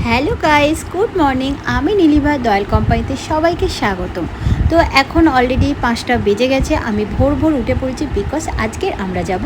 Hello guys, good morning. আমি নীলিমা, দয়াল কোম্পানিতে সবাইকে স্বাগতম। তো এখন অলরেডি 5টা বেজে গেছে। আমি ভোর ভোর উঠে পড়েছি বিকজ আজকে আমরা যাব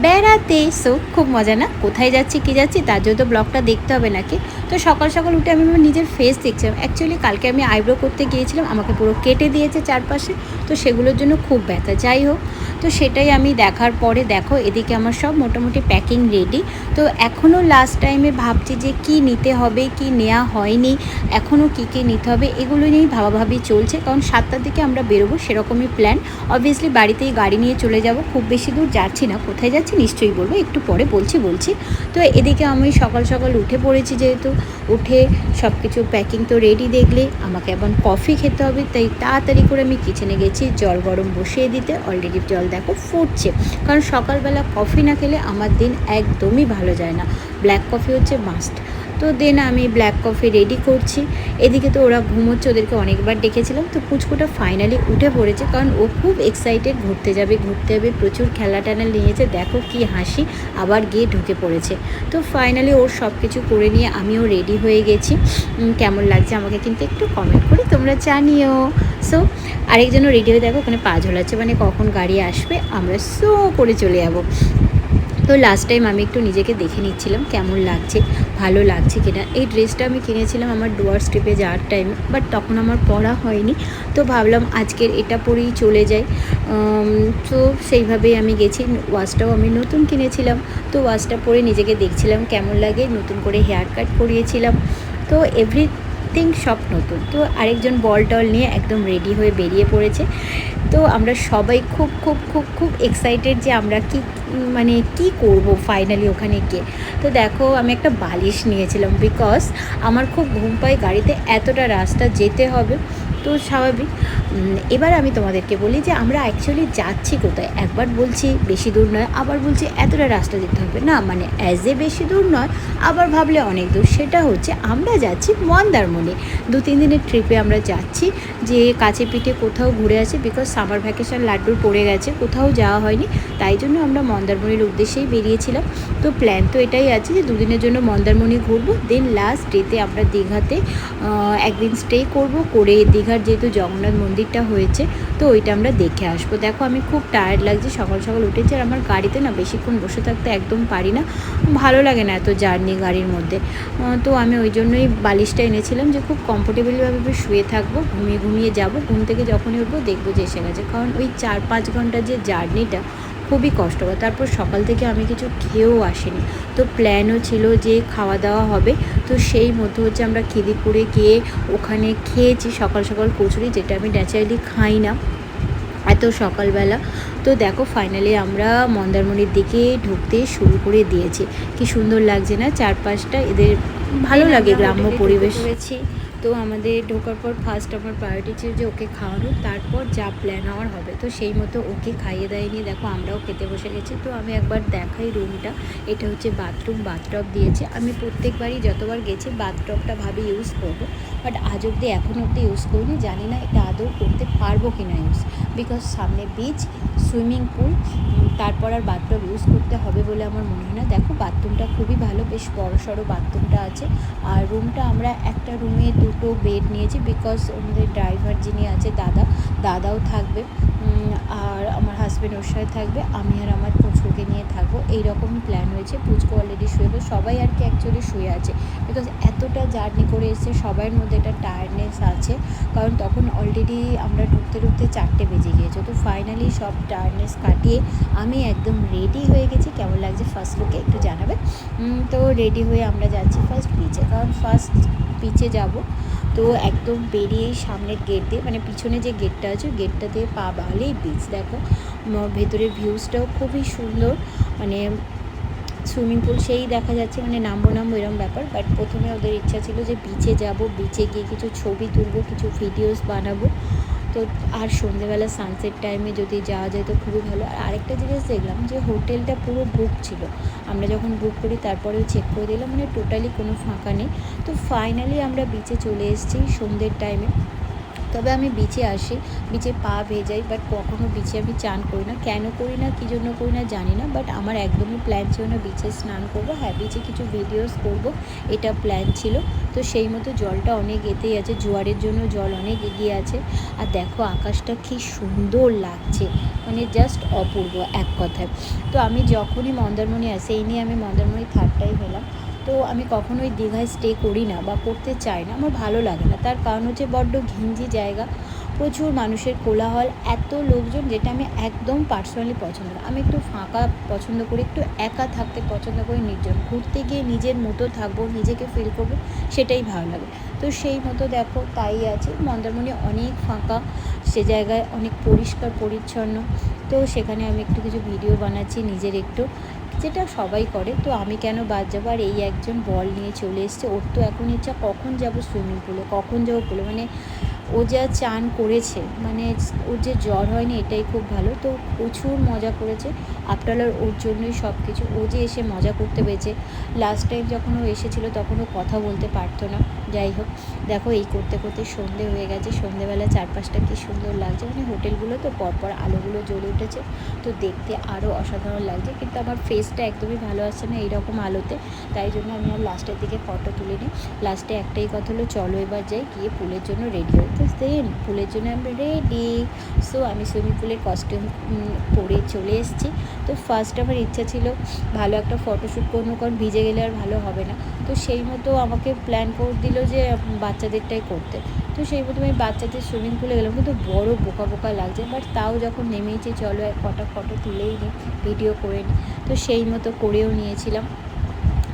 বেড়াতে। সো খুব মজা না, কোথায় যাচ্ছি কী যাচ্ছি তার জন্য তো ব্লগটা দেখতে হবে নাকি। তো সকাল সকাল উঠে আমি আমার নিজের ফেস দেখছিলাম। অ্যাকচুয়ালি কালকে আমি আইব্রো করতে গিয়েছিলাম, আমাকে পুরো কেটে দিয়েছে চারপাশে, তো সেগুলোর জন্য খুব ব্যথা। যাই হোক, তো সেটাই আমি দেখার পরে দেখো এদিকে আমার সব মোটামুটি প্যাকিং রেডি। তো এখনও লাস্ট টাইমে ভাবছি যে কি নিতে হবে, কি নেওয়া হয়নি, এখনও কী কী নিতে হবে এগুলো নিয়েই ভাবাভাবি চলছে। কারণ 7টার দিকে আমরা বেরোবো, সেরকমই প্ল্যান। অবভিয়াসলি বাড়িতেই গাড়ি নিয়ে চলে যাব, খুব বেশি দূর যাচ্ছি না। কোথায় যাচ্ছি নিশ্চয়ই বলবো, একটু পরে বলছি। তো এদিকে আমি সকাল সকাল উঠে পড়েছি, যেহেতু উঠে সব কিছু প্যাকিং তো রেডি। দেখলে আমাকে এখন কফি খেতে হবে, তাই তাড়াতাড়ি করে আমি কিচেনে গেছি জল গরম বসিয়ে দিতে। অলরেডি জল দেখো ফুটছে, কারণ সকালবেলা কফি না খেলে আমার দিন একদমই ভালো যায় না। ব্ল্যাক কফি হচ্ছে মাস্ট। তো দেন আমি ব্ল্যাক কফি রেডি করছি। এদিকে তো ওরা ঘুমোচ্ছে, ওদেরকে অনেকবার ডেকেছিলাম। তো পুচকুটা ফাইনালি উঠে পড়েছে, কারণ ও খুব এক্সাইটেড, ঘুরতে যাবে। প্রচুর খেলা টেলা নিয়েছে, দেখো কি হাসি, আবার গিয়ে ঢুকে পড়েছে। তো ফাইনালি ওর সব কিছু করে নিয়ে আমিও রেডি হয়ে গেছি। কেমন লাগছে আমাকে কিন্তু একটু কমেন্ট করে তোমরা জানিও। সো আরেকজনও রেডি হয়ে দেখো ওখানে পা ঝোলাচ্ছে, মানে কখন গাড়ি আসবে আমরা সো করে চলে যাবো। তো লাস্ট টাইম আমি একটু নিজেকে দেখে নিচ্ছিলাম কেমন লাগছে, ভালো লাগছে কিনা। এই ড্রেসটা আমি কিনেছিলাম আমার ডুয়ার্স ট্রিপে যাওয়ার টাইমে, বাট তখন আমার পরা হয়নি। তো ভাবলাম আজকের এটা পরেই চলে যাই। তো সেইভাবেই আমি গেছি। ওয়াচটাও আমি নতুন কিনেছিলাম, তো ওয়াচটা পরে নিজেকে দেখছিলাম কেমন লাগে। নতুন করে হেয়ার কাট করিয়েছিলাম, তো এভরিথিং সব নতুন। তো আরেকজন বল টল নিয়ে একদম রেডি হয়ে বেরিয়ে পড়েছে। তো আমরা সবাই খুব খুব খুব খুব এক্সাইটেড যে আমরা কি করব ফাইনালি ওখানে গিয়ে। তো দেখো আমি একটা বালিশ নিয়েছিলাম, বিকজ আমার খুব ঘুম পায় গাড়িতে, এতটা রাস্তা যেতে হবে, তো স্বাভাবিক। এবার আমি তোমাদেরকে বলি যে আমরা অ্যাকচুয়ালি যাচ্ছি কোথায়। একবার বলছি বেশি দূর নয়, আবার বলছি এতটা রাস্তা যেতে হবে না, মানে অ্যাজ এ বেশি দূর নয়, আবার ভাবলে অনেক দূর। সেটা হচ্ছে আমরা যাচ্ছি মন্দারমণি। 2-3 দিনের ট্রিপে আমরা যাচ্ছি, যে কাছে পিঠে কোথাও ঘুরে আসি, বিকজ সামার ভ্যাকেশন লাড্ডুর পড়ে গেছে, কোথাও যাওয়া হয়নি। তাই জন্য আমরা মন্দারমণির উদ্দেশ্যেই বেরিয়েছিলাম। তো প্ল্যান তো এটাই আছে যে 2 দিনের জন্য মন্দারমণি ঘুরবো, দেন লাস্ট ডেতে আমরা দীঘাতে একদিন স্টে করে দীঘার যেহেতু জগন্নাথ মন্দিরটা হয়েছে, তো ওইটা আমরা দেখে আসবো। দেখো আমি খুব টায়ার্ড লাগছে, সকাল সকাল উঠেছি, আর আমার গাড়িতে না বেশিক্ষণ বসে থাকতে একদম পারি না, ভালো লাগে না এত জার্নি গাড়ির মধ্যে। তো আমি ওই জন্যই বালিশটা এনেছিলাম, যে খুব কমফোর্টেবলভাবে শুয়ে থাকবো, ঘুমিয়ে যাব। ঘুম থেকে যখনই উঠবো দেখবো যে এসে গেছে, কারণ ওই 4-5 ঘন্টার যে জার্নিটা খুবই কষ্টকর। তারপর সকাল থেকে আমি কিছু খেয়েও আসিনি, তো প্ল্যানও ছিল যে খাওয়া দাওয়া হবে। তো সেই মধ্যে হচ্ছে আমরা খিদিরপুরে গিয়ে ওখানে খেয়েছি সকাল সকাল কচুরি, যেটা আমি ন্যাচারালি খাই না এত সকালবেলা। তো দেখো ফাইনালি আমরা মন্দারমণির দিকে ঢুকতে শুরু করে দিয়েছি। কি সুন্দর লাগছে না চারপাশটা, এদের ভালো লাগে গ্রাম্য পরিবেশ হয়েছি। তো আমাদের ঢোকার পর ফার্স্ট আমার প্রায়োরিটি ছিল যে ওকে খাওয়ানো, তারপর যা প্ল্যান হওয়ার হবে। তো সেই মতো ওকে খাইয়ে দাইয়ে নিয়ে দেখো আমরাও খেতে বসে গেছি। তো আমি একবার দেখাই রুমটা, এটা হচ্ছে বাথটব দিয়েছে। আমি প্রত্যেকবারই যতবার গেছি বাথটবটা ভাবে ইউজ করবো, বাট আজ অবধি এখনও অবধি ইউজ করিনি। জানি না এটা আদৌ করতে পারবো কি না ইউজ, বিকজ সামনে বিচ, সুইমিং পুল, তারপর আর বাথটব ইউজ করতে হবে বলে আমার মনে হয় না। দেখো বাথরুমটা খুবই ভালো, বেশ বড়সড় বাথরুমটা আছে। আর রুমটা আমরা একটা রুমে 2টো বেড নিয়েছি, বিকজ আমাদের ড্রাইভার যিনি আছে দাদাও থাকবে, আর আমার হাজব্যান্ড ওর সাথে থাকবে, আমি আর আমার পুচকুকে নিয়ে থাকবো। এইরকমই প্ল্যান হয়েছে। পুচকু অলরেডি শুয়ে, সবাই আর কি অ্যাকচুয়ালি শুয়ে আছে, বিকজ এতটা জার্নি করে এসে সবার মধ্যে একটা টায়ার্ডনেস আছে, কারণ তখন অলরেডি আমরা ঢুকতে 4টে বেজে গিয়েছে। তো ফাইনালি সব টায়ার্ডনেস কাটিয়ে আমি একদম রেডি হয়ে গেছি। কেমন লাগছে ফার্স্ট লুকে একটু জানাবে। তো রেডি হয়ে আমরা যাচ্ছি ফার্স্ট বিচে, কারণ ফার্স্ট বিচে যাব। তো একদম বেরিয়েই সামনের গেট দিয়ে, মানে পিছনে যে গেটটা আছে গেটটা দিয়ে পা বাড়ালেই বিচ। দেখো ভেতরের ভিউজটাও খুবই সুন্দর, মানে সুইমিং পুল সেই দেখা যাচ্ছে, মানে নামবো এরকম ব্যাপার। বাট প্রথমে ওদের ইচ্ছা ছিল যে বিচে যাব, বিচে গিয়ে কিছু ছবি তুলবো, কিছু ভিডিওস বানাবো। তো আর সন্ধ্যেবেলা সানসেট টাইমে যদি যাওয়া যায় তো খুবই ভালো। আর আরেকটা জিনিস দেখলাম যে হোটেলটা পুরো বুক ছিল, আমরা যখন বুক করি তারপরেও চেক করে দিলাম, মানে টোটালি কোনো ফাঁকা নেই। তো ফাইনালি আমরা বিচে চলে এসেছি সন্ধ্যের টাইমে। তবে আমি বিচে আসি, বিচে পা ভেজাই, বাট কখনও বিচে আমি চান করি না। কেন করি না, কী জন্য করি না জানি না, বাট আমার একদমই প্ল্যান ছিল না বিচে স্নান করবো। হ্যাঁ, বিচে কিছু ভিডিওস করব, এটা প্ল্যান ছিল। তো তো সেই মতো জলটা অনেক এতেই আছে, জোয়ারের জন্য জল অনেক এগিয়ে আছে। আর দেখো আকাশটা কী সুন্দর লাগছে, মানে জাস্ট অপূর্ব এক কথায়। তো আমি যখনই মন্দারমণি আসি, এই নিয়ে আমি মন্দারমণি থার্ড টাইম এলাম। তো আমি কখনোই দীঘায় স্টে করি না বা করতে চাই না, আমার ভালো লাগে না। তার কারণ হচ্ছে বড্ড ঘিঞ্জি জায়গা, প্রচুর মানুষের কোলাহল, এত লোকজন, যেটা আমি একদম পার্সোনালি পছন্দ না। আমি একটু ফাঁকা পছন্দ করি, একটু একা থাকতে পছন্দ করি, নির্জন। ঘুরতে গিয়ে নিজের মতো থাকবো, নিজেকে ফিল করবো, সেটাই ভালো লাগে। তো সেই মতো দেখো তাই আছে, মন্দারমণি অনেক ফাঁকা, সে জায়গায় অনেক পরিষ্কার পরিচ্ছন্ন। তো সেখানে আমি একটু কিছু ভিডিও বানাচ্ছি নিজের একটু, যেটা সবাই করে, তো আমি কেন বাদ যাবো। আর এই একজন বল নিয়ে চলে এসছে, ওর তো এখন ইচ্ছা কখন যাব সুইমিং পুলে, কখন যাবো পুলে, মানে ও যা চান করেছে, মানে ওর যে জ্বর হয়নি এটাই খুব ভালো। তো প্রচুর মজা করেছে, আফটার অল ওর জন্যই সব কিছু। ও যে এসে মজা করতে পেরেছে, লাস্ট টাইম যখন ও এসেছিলো তখন ও কথা বলতে পারতো না। যাই হোক, দেখো এই করতে করতে সন্ধে হয়ে গেছে, সন্ধেবেলা চারপাশটা কী সুন্দর লাগছে, মানে হোটেলগুলো তো পরপর আলোগুলো জ্বলে উঠেছে, তো দেখতে আরও অসাধারণ লাগছে। কিন্তু আমার ফেসটা একদমই ভালো আসছে না এইরকম আলোতে, তাই জন্য আমি আর লাস্টের দিকে ফটো তুলে নিই। লাস্টে একটাই কথা হলো, চলো এবার যাই, গিয়ে পুলের জন্য রেডি হই। তো দেন পুলের জন্য আমরা রেডি। সো আমি সুইমিং পুলের কস্টিউম পরে চলে এসেছি। তো ফার্স্ট আমার ইচ্ছা ছিল ভালো একটা ফটোশ্যুট করবো, কারণ ভিজে গেলে আর ভালো হবে না। তো সেই মতো আমাকে প্ল্যান করে দিল যে বাচ্চাদেরটাই করতে। তো সেই মতো আমি বাচ্চাদের সুইমিং পুলে গেলাম, কিন্তু বড় বোকা বোকা লাগছে, বাট তাও যখন নেমেছি চলো এক কটা ফটো তুলেই নিই, ভিডিও করে নিই। তো সেই মতো করেও নিয়েছিলাম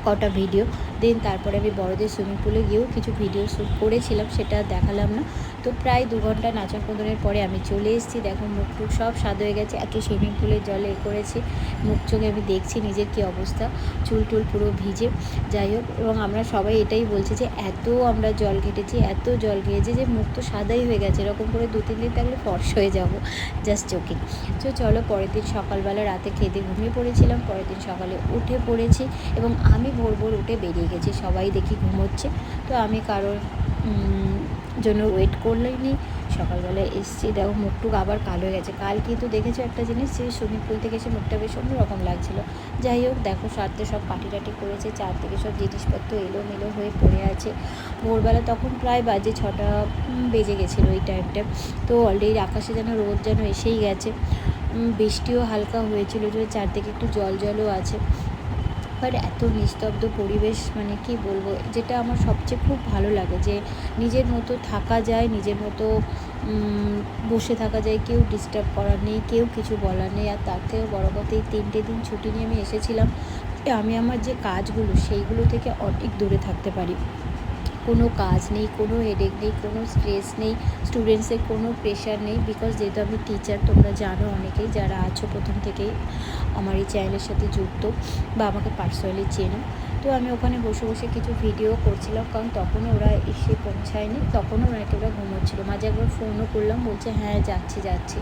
কটা ভিডিও। দেন তারপরে আমি বড়দের সুইমিং পুলে গিয়েও কিছু ভিডিও শ্যুট করেছিলাম, সেটা দেখালাম না। তো প্রায় 2 ঘন্টা নাচন কোদনের পরে আমি চলে এসেছি। দেখো মুখ টুক সব স্বাদ হয়ে গেছে, এত সুইমিং পুলের জলে করেছি, মুখ চোখে আমি দেখছি নিজের কী অবস্থা, চুল টুল পুরো ভিজে। যাই হোক, এবং আমরা সবাই এটাই বলছি যে এত আমরা জল ঘেটেছি, এত জল ঘেটেছি যে মুখ তো সাদাই হয়ে গেছে, এরকম করে 2-3 দিন থাকলে ফর্স হয়ে যাবো, জাস্ট জোকিং। তো চলো পরের দিন সকালবেলা, রাতে খেতে ঘুমিয়ে পড়েছিলাম, পরের দিন সকালে উঠে পড়েছি, এবং আমি ভোর ভোর উঠে বেরিয়ে গেছি। সবাই দেখি ঘুমোচ্ছে, তো আমি কারোর জন্য ওয়েট করলেনি। সকালবেলায় এসেছি, দেখো মুখটুক আবার কালো হয়ে গেছে। কাল কিন্তু দেখেছো একটা জিনিস, যে সুইমিং পুল থেকে এসে মুখটা বেশ অন্যরকম লাগছিলো। যাই হোক, দেখো সারতে সব পাটি টাটি করেছে, চারদিকে সব জিনিসপত্র এলোমেলো হয়ে পড়ে আছে। ভোরবেলা তখন প্রায় বাজে 6টা বেজে গেছিলো এই টাইমটা। তো অলরেডি আকাশে যেন রোদ যেন এসেই গেছে, বৃষ্টিও হালকা হয়েছিল, যে চারদিকে একটু জল জলও আছে। বাট এত নিস্তব্ধ পরিবেশ, মানে কি বলবো, যেটা আমার সবচেয়ে খুব ভালো লাগে, যে নিজের মতো থাকা যায়, নিজের মতো বসে থাকা যায়, কেউ ডিস্টার্ব করার নেই, কেউ কিছু বলার নেই। আর তার থেকেও বড় কথা, এই 3টে দিন ছুটি নিয়ে আমি এসেছিলাম, আমি আমার যে কাজগুলো সেইগুলো থেকে অনেক দূরে থাকতে পারি। কোনো কাজ নেই, কোনো হেডেক নেই, কোনো স্ট্রেস নেই, স্টুডেন্টসের কোনো প্রেশার নেই। বিকজ যেহেতু আমি টিচার, তোমরা জানো অনেকেই যারা আছো প্রথম থেকেই আমার এই চ্যানেলের সাথে যুক্ত বা আমাকে পার্সোনালি চেনো। তো আমি ওখানে বসে বসে কিছু ভিডিও করছিলাম, কারণ তখনও ওরা এসে পৌঁছায়নি, তখনও ওরা ঘুমোচ্ছিলো। মাঝে একবার ফোনও করলাম, বলছে হ্যাঁ যাচ্ছি।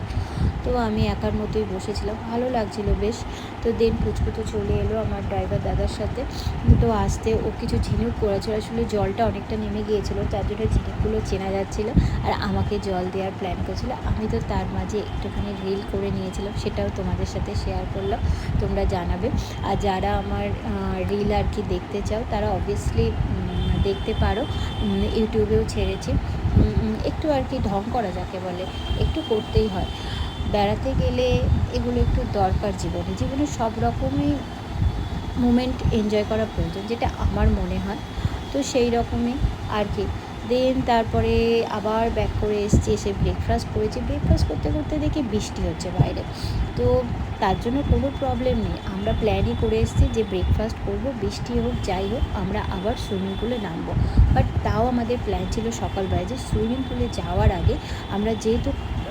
তো আমি একার মতোই বসেছিলাম, ভালো লাগছিলো বেশ। তো দেন পুচকুতো চলে এলো আমার ড্রাইভার দাদার সাথে। তো আসতে ও কিছু ঝিনুক করেছিল, আসলে জলটা অনেকটা নেমে গিয়েছিলো, তার জন্য ঝিনুকগুলো চেনা যাচ্ছিলো, আর আমাকে জল দেওয়ার প্ল্যান করেছিলো। আমি তো তার মাঝে একটুখানি রিল করে নিয়েছিলাম, সেটাও তোমাদের সাথে শেয়ার করলাম, তোমরা জানাবে। আর যারা আমার রিল আর কি দেখতে চাও, তারা অবভিয়াসলি দেখতে পারো, ইউটিউবেও ছেড়েছি। একটু আর কি ঢং করা যাকে বলে, একটু করতেই হয়। বেড়াতে গেলে এগুলো একটু দরকার, জীবনে সব রকমই মোমেন্ট এনজয় করা প্রয়োজন, যেটা আমার মনে হয়। তো সেই রকমই আর কি। দেন তারপরে আবার ব্যাক করে এসেছি, এসে ব্রেকফাস্ট করেছি। ব্রেকফাস্ট করতে করতে দেখি বৃষ্টি হচ্ছে বাইরে। তো তার জন্য কোনো প্রবলেম নেই, আমরা প্ল্যানই করে এসেছি যে ব্রেকফাস্ট করব, বৃষ্টি হোক যাই হোক আমরা আবার সুইমিং পুলে নামবো। বাট তাও আমাদের প্ল্যান ছিল সকালবেলায় যে সুইমিং পুলে যাওয়ার আগে আমরা, যেহেতু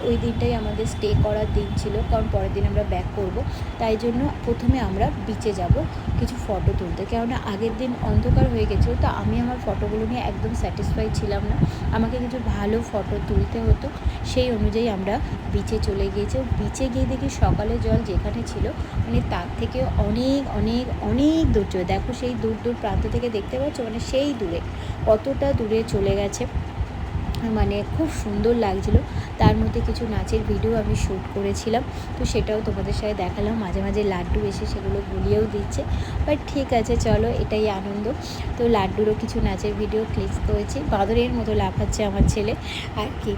ওই দিনটাই আমাদের স্টে করার দিন ছিল, কারণ পরের দিন আমরা ব্যাক করব, তাই জন্য প্রথমে আমরা বিচে যাব কিছু ফটো তুলতে। কেননা আগের দিন অন্ধকার হয়ে গেছিলো, তো আমি আমার ফটোগুলো নিয়ে একদম স্যাটিসফাই ছিলাম না, আমাকে কিছু ভালো ফটো তুলতে হতো। সেই অনুযায়ী আমরা বিচে চলে গিয়েছি। বিচে গিয়ে দেখি সকালে জল যেখানে ছিল, মানে তার থেকে অনেক অনেক অনেক দূর চলে, দেখো সেই দূর দূর প্রান্ত থেকে দেখতে পাচ্ছ, মানে সেই দূরে কতটা দূরে চলে গেছে। মানে খুব সুন্দর লাগছিল। তার মধ্যে কিছু নাচের ভিডিও আমি শ্যুট করেছিলাম, তো সেটাও তোমাদের সাথে দেখালাম। মাঝে মাঝে লাড্ডু এসে সেগুলো গুলিয়েও দিচ্ছে, বাট ঠিক আছে, চলো, এটাই আনন্দ। তো লাড্ডুরও কিছু নাচের ভিডিও ক্লিক করেছি। বাঁদরের মতো লাফাচ্ছে আমার ছেলে আর কি।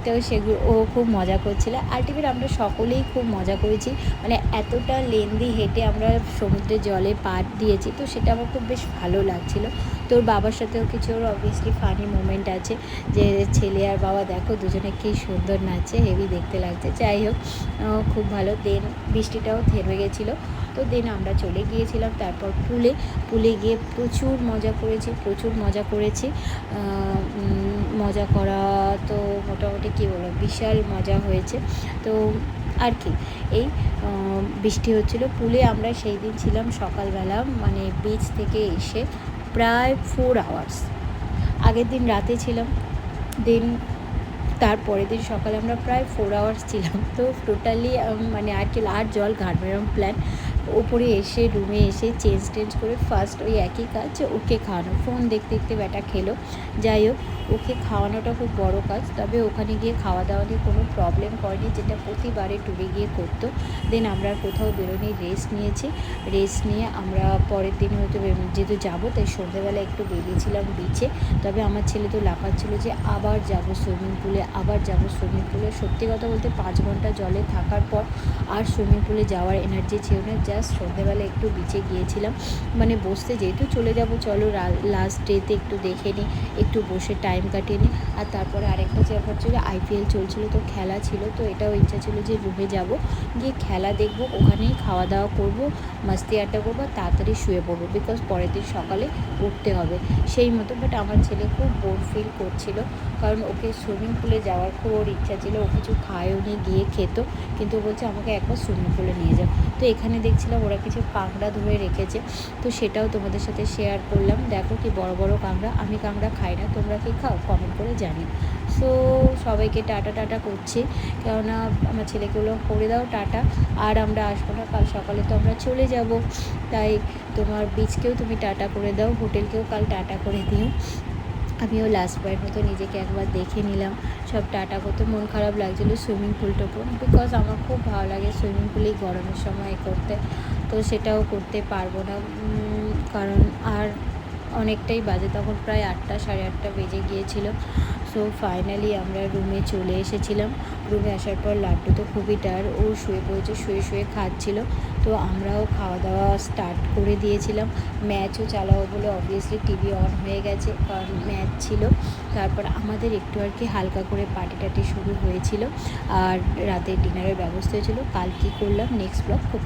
তো সেগুলো ও খুব মজা করছিল। আলটিমেট আমরা সকলেই খুব মজা করেছি। মানে এতটা লেন্দি হেঁটে আমরা সমুদ্রের জলে পা দিয়েছি, তো সেটা আমার খুব বেশ ভালো লাগছিল। তোর বাবার সাথেও কিছু ওর অবভিয়াসলি ফানি মোমেন্ট আছে, যে ছেলে আর বাবা দেখো দুজনে কী সুন্দর নাচছে, হেভি দেখতে লাগছে। যাই হোক, খুব ভালো। দেন বৃষ্টিটাও থেমে গেছিলো, তো দেন আমরা চলে গিয়েছিলাম তারপর পুলে গিয়ে প্রচুর মজা করেছি। মজা করা তো মোটামুটি কী বলবো, বিশাল মজা হয়েছে। তো আর কি, এই বৃষ্টি হচ্ছিলো পুলে। আমরা সেই দিন ছিলাম সকালবেলা, মানে বিচ থেকে এসে প্রায় 4 আওয়ার্স। আগের দিন রাতে ছিলাম, দেন তারপরের দিন সকালে আমরা প্রায় 4 আওয়ার্স ছিলাম। তো টোটালি মানে আর জল ঘাটবে প্ল্যান। ওপরে এসে রুমে এসে চেঞ্জ করে ফার্স্ট ওই একই কাজ, যে ওকে খাওয়ানো। ফোন দেখতে দেখতে ব্যাটা খেলো। যাই হোক, ওকে খাওয়ানোটা খুব বড় কাজ। তবে ওখানে গিয়ে খাওয়া দাওয়া নিয়ে কোনো প্রবলেম করেনি, যেটা প্রতিবারে ট্যুরে গিয়ে করতো। দেন আমরা কোথাও বেরোনি, রেস্ট নিয়ে আমরা পরের দিন হয়তো যেহেতু যাবো, তাই সন্ধ্যেবেলা একটু বেরিয়েছিলাম বিচে। তবে আমার ছেলে তো লাফাচ্ছিলো যে আবার যাবো সুইমিং পুলে। সত্যি কথা বলতে 5 ঘন্টা জলে থাকার পর আর সুইমিং পুলে যাওয়ার এনার্জি ছিল না। জাস্ট সন্ধ্যেবেলা একটু বিচে গিয়েছিলাম, মানে বসতে, যেহেতু চলে যাব চলো লাস্ট ডেতে একটু দেখে নিই, একটু বসে টাইম কাটিয়ে নিই। আর তারপরে আরেকটা ব্যাপার ছিল, IPL চলছিল, তো খেলা ছিল, তো এটাও ইচ্ছা ছিল যে রুমে যাব, গিয়ে খেলা দেখবো, ওখানেই খাওয়া দাওয়া করবো, মাস্তি আড্ডা করবো, তাড়াতাড়ি শুয়ে পড়বো, বিকজ পরের দিন সকালে উঠতে হবে সেই মতো। বাট আমার ছেলে খুব বোর ফিল করছিল, কারণ ওকে সুইমিং পুলে যাওয়ার খুব ওর ইচ্ছা ছিল। ও কিছু খায়ও নি, গিয়ে খেত, কিন্তু বলছে আমাকে একবার সুইমিং পুলে নিয়ে যাও। তো এখানে দেখছিলাম ওরা কিছু কাঁকড়া ধরে রেখেছে, তো সেটাও তোমাদের সাথে শেয়ার করলাম। দেখো কি বড় বড় কাঁকড়া। আমি কাঁকড়া খাই না, তোমরা কি খাও কমেন্ট করে জানিও। সো সবাইকে টাটা করছি, কেননা আমার ছেলেগুলো করে দাও টাটা। আর আমরা আসবো না, কাল সকালে তো আমরা চলে যাব। তাই তোমার বিচকেও তুমি টাটা করে দাও, হোটেলকেও কাল টাটা করে দিও। আমিও লাস্ট বারের মতো নিজেকে একবার দেখে নিলাম। সব টাটা করতে মন খারাপ লাগছিলো সুইমিং পুলটুকু, বিকজ আমার খুব ভালো লাগে সুইমিং পুলেই গরমের সময় করতে। তো সেটাও করতে পারবো না, কারণ আর অনেকটাই বাজে, তখন প্রায় 8টা, সাড়ে 8টা বেজে গিয়েছিলো। সো ফাইনালি আমরা রুমে চলে এসেছিলাম। রুমে আসার পর লাড্ডু তো খুবই টায়ার্ড, ও শুয়ে পড়েছে, শুয়ে খাচ্ছিলো। তো আমরাও খাওয়া দাওয়া স্টার্ট করে দিয়েছিলাম। ম্যাচও চালাবো বলে অবভিয়াসলি টিভি অন হয়ে গেছে, কারণ ম্যাচ ছিল। তারপর আমাদের একটু আর কি হালকা করে পার্টি শুরু হয়েছিল, আর রাতে ডিনারের ব্যবস্থা হয়েছিল। কাল কী করলাম নেক্সট ব্লগ খুব